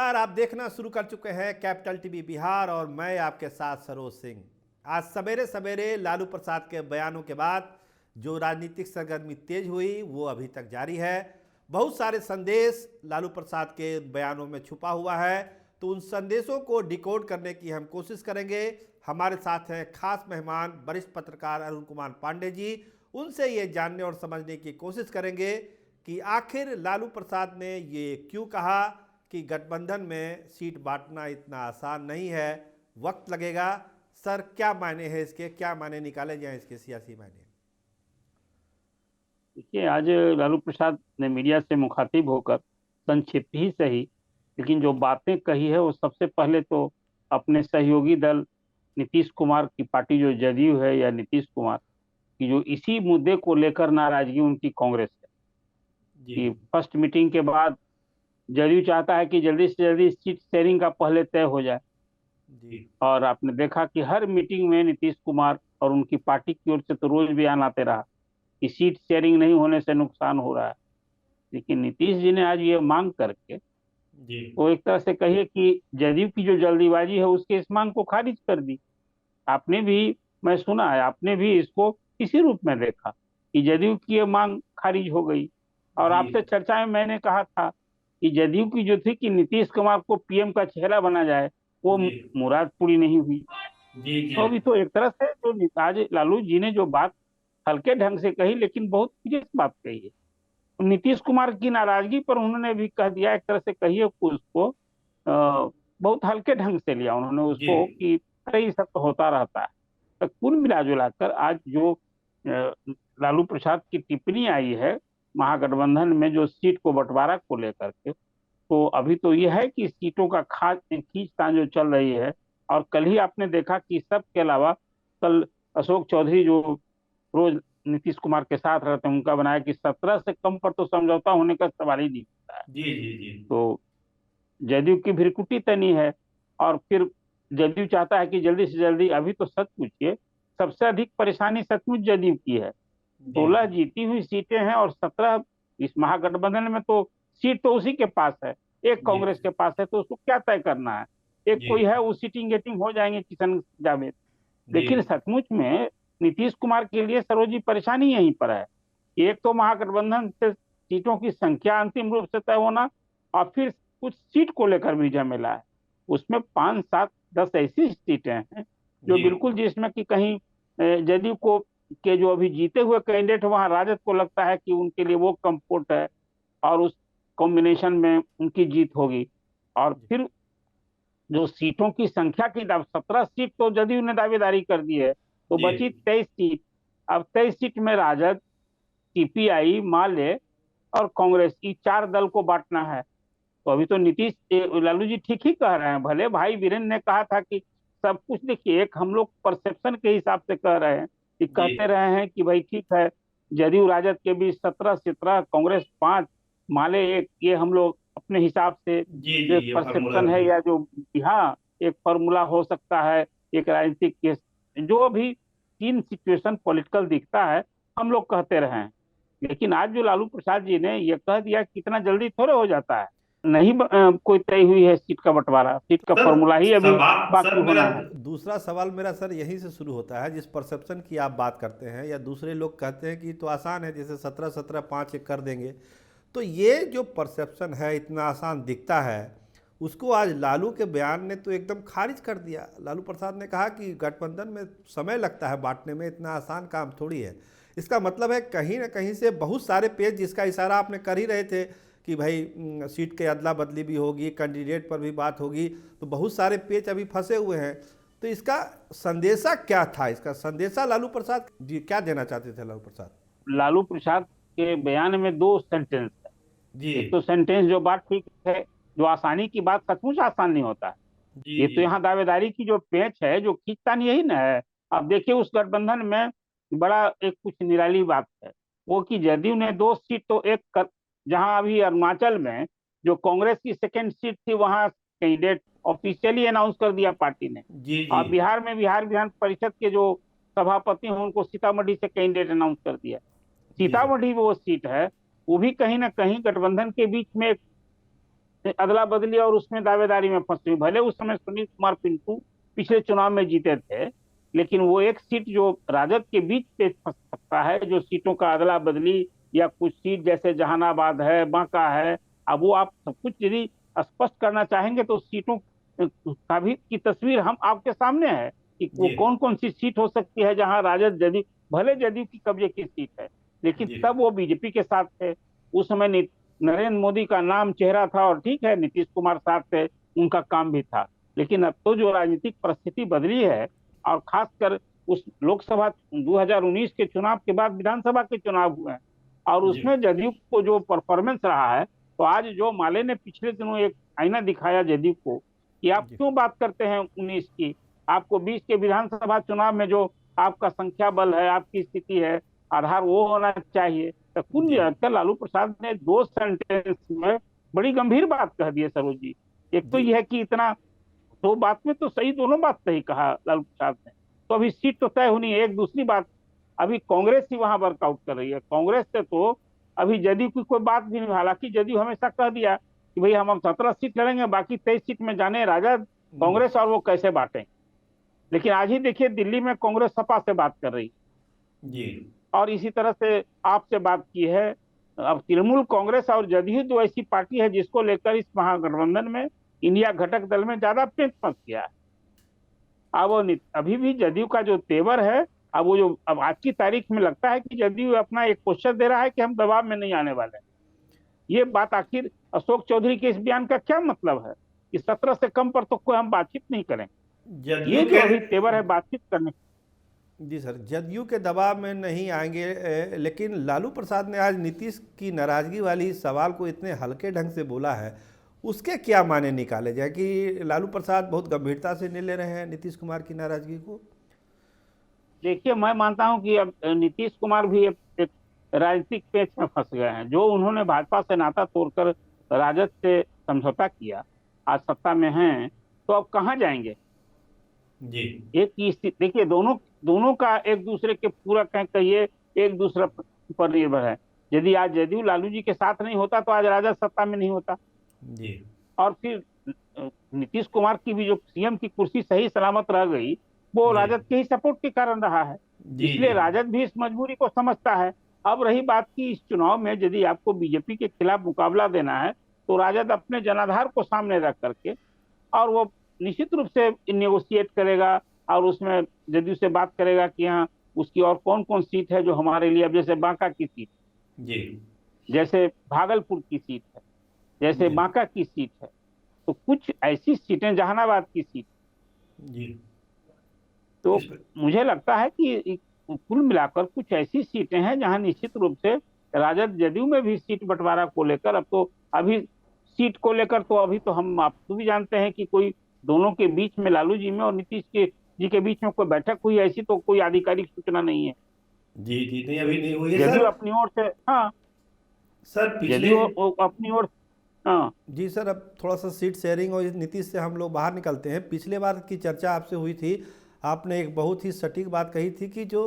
नमस्कार। आप देखना शुरू कर चुके हैं कैपिटल टीवी बिहार और मैं आपके साथ सरोज सिंह। आज सवेरे सवेरे लालू प्रसाद के बयानों के बाद जो राजनीतिक सरगर्मी तेज हुई वो अभी तक जारी है। बहुत सारे संदेश लालू प्रसाद के बयानों में छुपा हुआ है, तो उन संदेशों को डिकोड करने की हम कोशिश करेंगे। हमारे साथ हैं खास मेहमान वरिष्ठ पत्रकार अरुण कुमार पांडे जी। उनसे ये जानने और समझने की कोशिश करेंगे कि आखिर लालू प्रसाद ने ये क्यों कहा कि गठबंधन में सीट बांटना इतना आसान नहीं है, वक्त लगेगा। सर, क्या मायने हैं इसके, क्या मायने निकाले जाएं इसके सियासी मायने? देखिए, आज लालू प्रसाद ने मीडिया से मुखातिब होकर संक्षिप्त ही सही, लेकिन जो बातें कही है वो सबसे पहले तो अपने सहयोगी दल नीतीश कुमार की पार्टी जो जदयू है या नीतीश कुमार की जो इसी मुद्दे को लेकर नाराजगी उनकी कांग्रेस है जी कि फर्स्ट मीटिंग के बाद जदयू चाहता है कि जल्दी से जल्दी सीट शेयरिंग का पहले तय हो जाए। जी और आपने देखा कि हर मीटिंग में नीतीश कुमार और उनकी पार्टी की ओर से तो रोज बयान आते रहा कि सीट शेयरिंग नहीं होने से नुकसान हो रहा है। लेकिन नीतीश जी ने आज ये मांग करके जी वो एक तरह से कहिए कि जदयू की जो जल्दीबाजी है उसके इस मांग को खारिज कर दी। आपने भी, मैं सुना है, आपने भी इसको इसी रूप में देखा कि जदयू की ये मांग खारिज हो गई। और जी आपसे चर्चा में मैंने कहा था कि जदयू की जो थी कि नीतीश कुमार को पीएम का चेहरा बना जाए, वो जी मुराद पूरी नहीं हुई। जी जी तो अभी तो एक तरह से जो आज लालू जी ने जो बात हल्के ढंग से कही लेकिन बहुत सीरियस बात कही है। नीतीश कुमार की नाराजगी पर उन्होंने भी कह दिया, एक तरह से कहिए उसको बहुत हल्के ढंग से लिया उन्होंने जी उसको कि अरे ये सब तो होता रहता है। तो कुल मिलाजुलाकर आज जो लालू प्रसाद की टिप्पणी आई है महागठबंधन में जो सीट को बंटवारा को लेकर के, तो अभी तो ये है कि सीटों का खींचतान जो चल रही है। और कल ही आपने देखा कि सबके अलावा कल अशोक चौधरी जो रोज नीतीश कुमार के साथ रहते हैं उनका बनाया कि 17 से कम पर तो समझौता होने का सवाल ही नहीं होता है। जी जी जी तो जदयू की भ्रिकुटी तनी है। और फिर जदयू चाहता है कि जल्दी से जल्दी, अभी तो सच पूछिए सबसे अधिक परेशानी सचमुच जदयू की है। जी 16 जीती हुई सीटें हैं और 17 इस महागठबंधन में, तो सीट तो उसी के पास है, एक जी कांग्रेस के पास है, तो उसको क्या तय करना है। एक जी कोई है वो सीटिंग गेटिंग हो जाएंगे किशन जावेद। जी लेकिन सचमुच में नीतीश कुमार के लिए सरोजी परेशानी यहीं पर है कि एक तो महागठबंधन से सीटों की संख्या अंतिम रूप से तय होना, और फिर कुछ सीट को लेकर भी झमेला है। उसमें 5 7 10 ऐसी सीटें हैं जो जी बिल्कुल, जिसमें कि कहीं जदयू को के जो अभी जीते हुए कैंडिडेट वहां राजद को लगता है कि उनके लिए वो कम्फर्ट है और उस कॉम्बिनेशन में उनकी जीत होगी। और फिर जो सीटों की संख्या की 17 सीट तो जदयू ने दावेदारी कर दी है, तो जी बची 23 सीट। अब 23 सीट में राजद, सीपीआई, माले और कांग्रेस की 4 दल को बांटना है। तो अभी तो लालू जी ठीक ही कह रहे हैं। भले भाई वीरेंद्र ने कहा था कि सब कुछ, देखिए एक हम लोग परसेप्शन के हिसाब से कह रहे हैं कि जी कहते रहे हैं कि भाई ठीक है, जदयू राजद के बीच 17 17, कांग्रेस 5, माले 1, ये हम लोग अपने हिसाब से जी जो जी एक ये फार्मूला परसेप्शन है जी या जो, हाँ, एक फॉर्मूला हो सकता है एक राजनीतिक केस, जो अभी तीन सिचुएशन पॉलिटिकल दिखता है, हम लोग कहते रहे हैं। लेकिन आज जो लालू प्रसाद जी ने ये कह दिया कि इतना जल्दी थोड़े हो जाता है। नहीं कोई तय हुई है सीट का बंटवारा, सीट का सर, फॉर्मूला ही अभी सवाल बाकी सर मेरा होना है। दूसरा सवाल मेरा सर यहीं से शुरू होता है। जिस परसेप्शन की आप बात करते हैं या दूसरे लोग कहते हैं कि तो आसान है, जैसे 17 17 5 एक कर देंगे, तो ये जो परसेप्शन है इतना आसान दिखता है, उसको आज लालू के बयान ने तो एकदम खारिज कर दिया। लालू प्रसाद ने कहा कि गठबंधन में समय लगता है बांटने में, इतना आसान काम थोड़ी है। इसका मतलब है कहीं ना कहीं से बहुत सारे पेज, जिसका इशारा आपने कर ही रहे थे कि भाई सीट के अदला बदली भी होगी, कैंडिडेट पर भी बात होगी, तो बहुत सारे पेच अभी फंसे हुए हैं। तो इसका संदेशा क्या था? इसका संदेशा लालू प्रसाद जी क्या देना चाहते थे लालू प्रसाद? लालू प्रसाद के बयान में दो सेंटेंस है। जी एक तो सेंटेंस जो बात ठीक है, जो आसानी की बात सचमुच आसान नहीं होता है। जी ये जी तो यहाँ दावेदारी की जो पेंच है, जो खींचतान, यही ना है। अब देखिए उस गठबंधन में बड़ा एक कुछ निराली बात है, वो कि जदयू ने 2 सीट तो जहां अभी अरुणाचल में जो कांग्रेस की सेकेंड सीट थी वहां कैंडिडेट ऑफिशियली अनाउंस कर दिया पार्टी ने। जी जी और बिहार में बिहार विधान परिषद के जो सभापति हैं उनको सीतामढ़ी से कैंडिडेट अनाउंस कर दिया। जी सीतामढ़ी वो सीट है, वो भी कहीं ना कहीं गठबंधन के बीच में अदला बदली और उसमें दावेदारी में फंसी। भले उस समय सुनील कुमार पिंटू पिछले चुनाव में जीते थे, लेकिन वो एक सीट जो राजद के बीच पे फंस सकता है, जो सीटों का अदला बदली, या कुछ सीट जैसे जहानाबाद है, बांका है, अब वो आप सब कुछ यदि स्पष्ट करना चाहेंगे तो सीटों का भी की तस्वीर हम आपके सामने है कि वो जी कौन कौन सी सीट हो सकती है जहां राजद जदयू, भले जदयू की कब्जे की सीट है, लेकिन जी तब वो बीजेपी के साथ थे। उस समय नरेंद्र मोदी का नाम चेहरा था, और ठीक है नीतीश कुमार साथ थे, उनका काम भी था। लेकिन अब तो जो राजनीतिक परिस्थिति बदली है, और खासकर उस लोकसभा 2019 के चुनाव के बाद विधानसभा के चुनाव हुए हैं, और जी उसमें जदयू को जो परफॉर्मेंस रहा है, तो आज जो माले ने पिछले दिनों एक आईना दिखाया जदयू को कि आप जी क्यों बात करते हैं 19 की, आपको 20 के विधानसभा चुनाव में जो आपका संख्या बल है, आपकी स्थिति है, आधार वो होना चाहिए। तो कुल जी मिलाकर लालू प्रसाद ने 2 सेंटेंस में बड़ी गंभीर बात कह दी है सरोज जी। एक तो जी यह है कि इतना, दो बात में तो सही, दोनों बात सही कहा लालू प्रसाद ने। तो अभी सीट तो तय होनी है। एक दूसरी बात, अभी कांग्रेस ही वहां वर्कआउट कर रही है। कांग्रेस से तो अभी जदयू की कोई बात भी नहीं। हालांकि जदयू हमेशा कह दिया कि भाई हम 17 सीट लड़ेंगे, बाकी 23 सीट में जाने राजद कांग्रेस और वो कैसे बांटें। लेकिन आज ही देखिए दिल्ली में कांग्रेस सपा से बात कर रही, जी और इसी तरह से आपसे बात की है। अब तृणमूल कांग्रेस और जदयू तो ऐसी पार्टी है जिसको लेकर इस महागठबंधन में, इंडिया घटक दल में ज्यादा पेंच फंस गया है। अब वो अभी भी जदयू का जो तेवर है, अब वो जो अब आज की तारीख में लगता है कि जदयू अपना एक क्वेश्चन दे रहा है कि हम दबाव में नहीं आने वाले। ये बात आखिर अशोक चौधरी के इस बयान का क्या मतलब है कि 17 से कम पर तो कोई हम बातचीत नहीं करें। जदयू ये जो के अभी तेवर है बातचीत करने। जी सर, जदयू के दबाव में नहीं आएंगे, लेकिन लालू प्रसाद ने आज नीतीश की नाराजगी वाली सवाल को इतने हल्के ढंग से बोला है, उसके क्या माने निकाले जाए कि लालू प्रसाद बहुत गंभीरता से नहीं ले रहे हैं नीतीश कुमार की नाराजगी को? देखिए मैं मानता हूं कि अब नीतीश कुमार भी एक राजनीतिक पेच में फंस गए हैं। जो उन्होंने भाजपा से नाता तोड़कर राजद से समझौता किया, आज सत्ता में हैं, तो अब कहाँ जाएंगे। जी एक ही स्थिति देखिए, दोनों दोनों का एक दूसरे के पूरा कहिए एक दूसरे पर निर्भर है। यदि आज जदयू लालू जी के साथ नहीं होता तो आज राजद सत्ता में नहीं होता। जी और फिर नीतीश कुमार की भी जो सीएम की कुर्सी सही सलामत रह गई, वो जी राजद के ही सपोर्ट के कारण रहा है। जी इसलिए जी राजद भी इस मजबूरी को समझता है। अब रही बात की इस चुनाव में यदि आपको बीजेपी के खिलाफ मुकाबला देना है, तो राजद अपने जनाधार को सामने रख करके, और वो निश्चित रूप से नेगोशिएट करेगा, और उसमें जदयू से बात करेगा कि हाँ उसकी और कौन कौन सीट है जो हमारे लिए, अब जैसे बांका की सीट, जी जैसे भागलपुर की सीट है, जैसे जी बांका की सीट है, तो कुछ ऐसी सीटें, जहानाबाद की सीट, जी तो इस पर मुझे लगता है कि कुल मिलाकर कुछ ऐसी सीटें हैं जहां निश्चित रूप से राजद जदयू में भी सीट बंटवारा को लेकर, अब तो अभी सीट को लेकर तो अभी तो हम आप तो भी जानते हैं कि कोई दोनों के बीच में, लालू जी में और नीतीश के जी के बीच में कोई बैठक हुई, ऐसी तो कोई आधिकारिक सूचना नहीं है। जी जी नहीं, अभी नहीं हुई है जदयू सर। अपनी ओर से, हाँ, सर पिछले जदयू अपनी ओर, हाँ। जी सर, अब थोड़ा सा सीट शेयरिंग और इस नीति से हम लोग बाहर निकलते हैं। पिछले बार की चर्चा आपसे हुई थी, आपने एक बहुत ही सटीक बात कही थी कि जो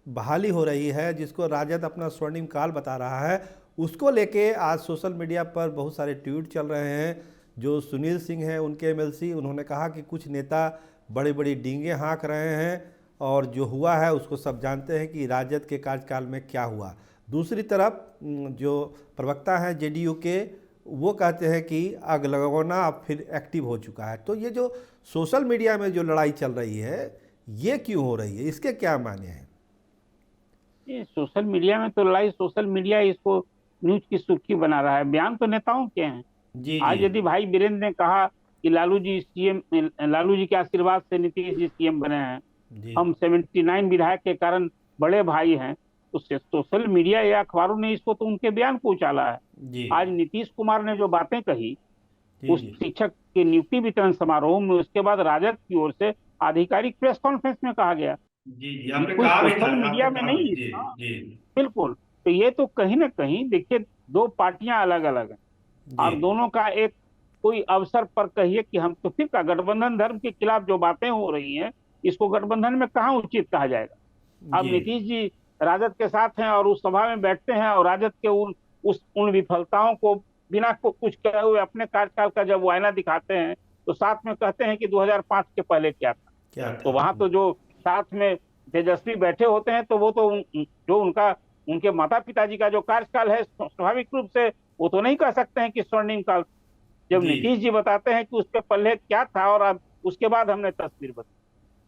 बहाली हो रही है, जिसको राजद अपना स्वर्णिम काल बता रहा है, उसको लेके आज सोशल मीडिया पर बहुत सारे ट्वीट चल रहे हैं। जो सुनील सिंह हैं उनके एमएलसी, उन्होंने कहा कि कुछ नेता बड़ी बड़ी डींगे हाँक रहे हैं, और जो हुआ है उसको सब जानते हैं कि राजद के कार्यकाल में क्या हुआ। दूसरी तरफ जो प्रवक्ता हैं जेडीयू के, वो कहते हैं कि आग लगवाना अब फिर एक्टिव हो चुका है। तो ये जो सोशल मीडिया में जो लड़ाई चल रही है, ये क्यों हो रही है, इसके क्या माने हैं? ये सोशल मीडिया में तो लड़ाई, सोशल मीडिया इसको न्यूज की सुर्खी बना रहा है। बयान तो नेताओं के हैं। जी जी आज यदि भाई वीरेंद्र ने कहा कि लालू जी सीएम, लालू जी के आशीर्वाद से नीतीश जी सीएम बने हैं, जी हम 79 विधायक के कारण बड़े भाई हैं, तो सोशल मीडिया या अखबारों ने इसको तो उनके बयान को उछाला है। जी आज नीतीश कुमार ने जो बातें कही जी उस जी शिक्षक के नियुक्ति वितरण समारोह में, उसके बाद राजद की ओर से आधिकारिक प्रेस कॉन्फ्रेंस में कहा गया, जी जी ये आपने कोई कहा भी था, सोशल मीडिया आपने में कहा भी, नहीं। जी हाँ, जी बिल्कुल। तो ये तो कहीं ना कहीं देखिए, दो पार्टियां अलग अलग हैं, जी और दोनों का एक कोई अवसर पर कहिए कि हम तो फिर का गठबंधन धर्म के खिलाफ जो बातें हो रही हैं, इसको गठबंधन में कहाँ उचित कहा जाएगा। अब जी नीतीश जी राजद के साथ हैं और उस सभा में बैठते हैं, और राजद के उन विफलताओं को बिना कुछ कहे हुए अपने कार्यकाल का जब वो आईना दिखाते हैं तो साथ में कहते हैं कि 2005 के पहले क्या था। क्या तो था। वहां तो जो साथ में तेजस्वी बैठे होते हैं तो वो तो जो उनका उनके माता पिताजी का जो कार्यकाल है स्वाभाविक रूप से वो तो नहीं कह सकते हैं कि स्वर्णिम काल। जब जी नीतीश जी बताते हैं कि उसके पहले क्या था और अब उसके बाद हमने तस्वीर बदली।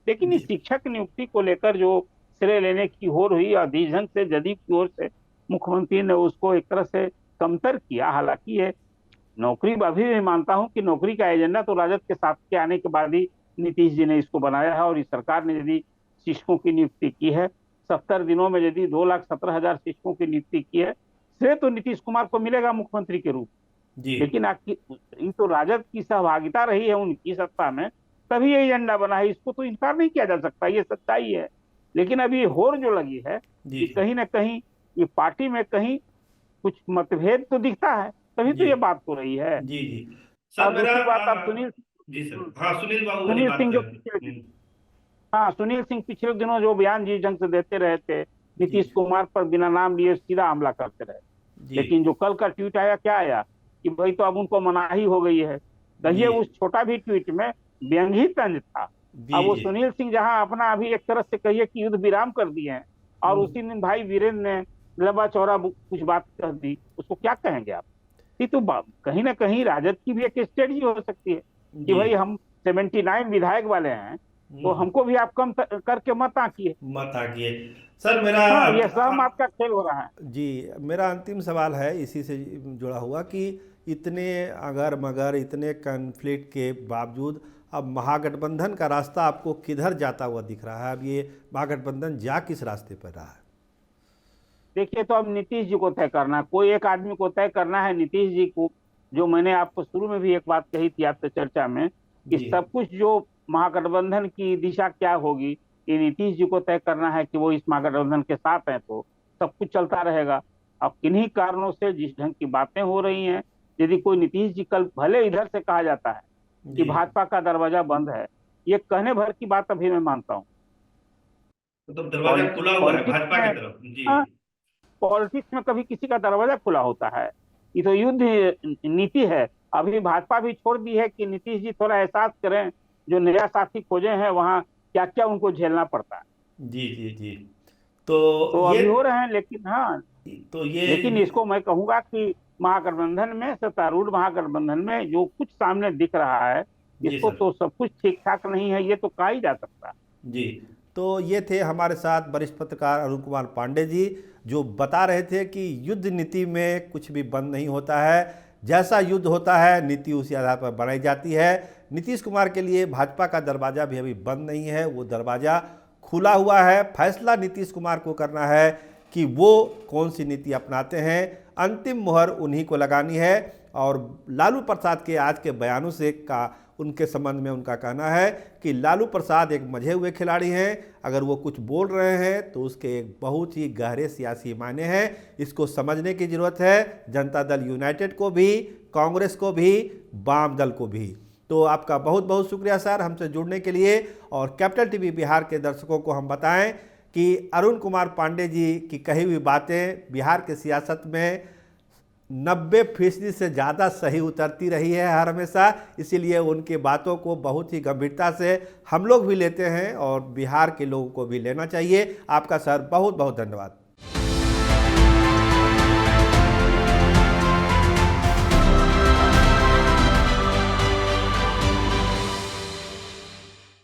लेकिन इस जी शिक्षक नियुक्ति को लेकर जो श्रेय लेने की होड़ हुई और जिस ढंग से जदयू की ओर से मुख्यमंत्री ने उसको एक तरह से कमतर किया, हालांकि ये नौकरी अभी भी मानता हूं कि नौकरी का एजेंडा तो राजद के साथ के आने के बाद ही नीतीश जी ने इसको बनाया है। और इस सरकार ने यदि शिक्षकों की नियुक्ति की है, 70 दिनों में यदि 2,17,000 शिक्षकों की नियुक्ति की है, श्रेय तो नीतीश कुमार को मिलेगा मुख्यमंत्री के रूप जी में। लेकिन ये तो राजद की सहभागिता रही है उनकी सत्ता में, तभी ये एजेंडा बना है, इसको तो इनकार नहीं किया जा सकता, ये सच्चाई है। लेकिन अभी होड़ जो लगी है जी कि कहीं ना कहीं ये पार्टी में कहीं कुछ मतभेद तो दिखता है, तभी तो जी ये बात हो रही है। जी जी सर और मेरा दूसरी बात, आप सुनील जी सर, हाँ सुनील बाबू वाली सुनील बात सिंह कर जो रहे पिछले हैं। हाँ, सुनील सिंह पिछले दिनों जो बयान जिस ढंग से देते रहे थे, नीतीश जी कुमार पर बिना नाम लिए सीधा हमला करते रहे। जी लेकिन जो कल का ट्वीट आया, क्या आया कि भाई तो अब उनको मनाही हो गई है। जी कहिए उस छोटा भी ट्वीट में व्यंग ही तंज था। जी अब वो जी सुनील सिंह जहां अपना अभी एक तरह से कहिए कि युद्ध विराम कर दिए हैं, और उसी दिन भाई वीरेंद्र ने लंबा चौड़ा कुछ बात कह दी, उसको क्या कहेंगे आप। ये तो कहीं ना कहीं राजद की भी एक स्ट्रेटजी हो सकती है कि जी भाई हम 79 विधायक वाले हैं, तो हम्म, हमको भी आप कम करके मत आंकिए। मत आगे सर मेरा हाँ, ये सहमत का खेल हो रहा है। जी मेरा अंतिम सवाल है इसी से जुड़ा हुआ कि इतने अगर मगर इतने कन्फ्लिक्ट के बावजूद अब महागठबंधन का रास्ता आपको किधर जाता हुआ दिख रहा है। अब ये महागठबंधन जा किस रास्ते पर रहा है। देखिए, तो अब नीतीश जी को तय करना है, कोई एक आदमी को तय करना है, नीतीश जी को। जो मैंने आपको शुरू में भी एक बात कही थी आपसे चर्चा में कि जी सब कुछ जो महागठबंधन की दिशा क्या होगी, ये नीतीश जी को तय करना है कि वो इस महागठबंधन के साथ हैं तो सब कुछ चलता रहेगा। अब किन्हीं कारणों से जिस ढंग की बातें हो रही हैं, यदि कोई नीतीश जी कल भले इधर से कहा जाता है कि जी भाजपा का दरवाजा बंद है, ये कहने भर की बात अभी मैं मानता हूँ। मतलब दरवाजा खुला हुआ है पॉलिटिक्स भाजपा में की तरफ। जी हाँ, पॉलिटिक्स में कभी किसी का दरवाजा खुला होता है? ये तो युद्ध नीति है। अभी भाजपा भी छोड़ दी है कि नीतीश जी थोड़ा एहसास करें, जो नया साथी खोजे हैं वहां क्या क्या उनको झेलना पड़ता है। जी जी जी तो तो ये अभी हो रहे हैं, लेकिन हाँ, तो ये लेकिन इसको मैं कहूंगा कि महागठबंधन में, सत्तारूढ़ महागठबंधन में जो कुछ सामने दिख रहा है, जी इसको सर तो सब कुछ ठीक ठाक नहीं है, ये तो कहा ही जा सकता है। जी तो ये थे हमारे साथ वरिष्ठ पत्रकार अरुण कुमार पांडे जी, जो बता रहे थे कि युद्ध नीति में कुछ भी बंद नहीं होता है। जैसा युद्ध होता है नीति उसी आधार पर बनाई जाती है। नीतीश कुमार के लिए भाजपा का दरवाज़ा भी अभी बंद नहीं है, वो दरवाज़ा खुला हुआ है। फैसला नीतीश कुमार को करना है कि वो कौन सी नीति अपनाते हैं। अंतिम मुहर उन्हीं को लगानी है। और लालू प्रसाद के आज के बयानों से का उनके संबंध में उनका कहना है कि लालू प्रसाद एक मजे हुए खिलाड़ी हैं। अगर वो कुछ बोल रहे हैं तो उसके एक बहुत ही गहरे सियासी मायने हैं। इसको समझने की ज़रूरत है, जनता दल यूनाइटेड को भी, कांग्रेस को भी, वाम दल को भी। तो आपका बहुत बहुत शुक्रिया सर हमसे जुड़ने के लिए। और कैपिटल टीवी बिहार के दर्शकों को हम बताएं कि अरुण कुमार पांडे जी की कही हुई बातें बिहार के सियासत में 90% से ज़्यादा सही उतरती रही है हर हमेशा। इसीलिए उनकी बातों को बहुत ही गंभीरता से हम लोग भी लेते हैं और बिहार के लोगों को भी लेना चाहिए। आपका सर बहुत बहुत धन्यवाद।